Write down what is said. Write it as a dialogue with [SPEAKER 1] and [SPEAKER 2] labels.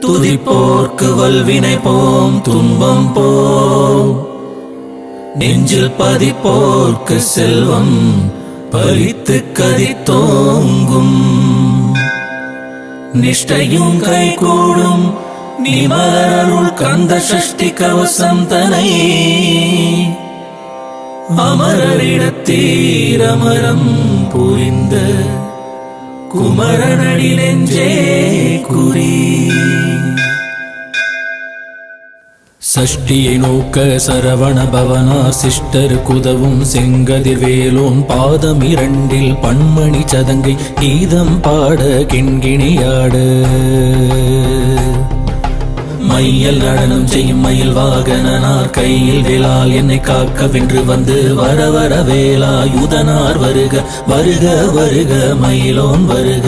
[SPEAKER 1] துதிப்போர்க்கு வல்வினை போம் துன்பம் போம், நெஞ்சில் பதிப்போர்க்கு செல்வம் பலித்து கதித்தோங்கும். நிஷ்டையும் கைகூடும் நீ மலரருள் கந்த சஷ்டி கவசம் தனை, அமரரிடத்தீரமரம் புரிந்த குமரனடி நெஞ்சே குறி. சஷ்டியை நோக்க சரவண பவனார் சிஷ்டர் குதவும் செங்கதிர் வேலோன் பாதம் இரண்டில் பன்மணி சதங்கை கீதம் பாட கிண்கிணியாட. மையல் நடனம் செய்யும் மயில் வாகனார் கையில் வேளால் என்னை காக்க வென்று வந்து வர வர வேலாயுதனார் வருக வருக வருக மயிலோன் வருக.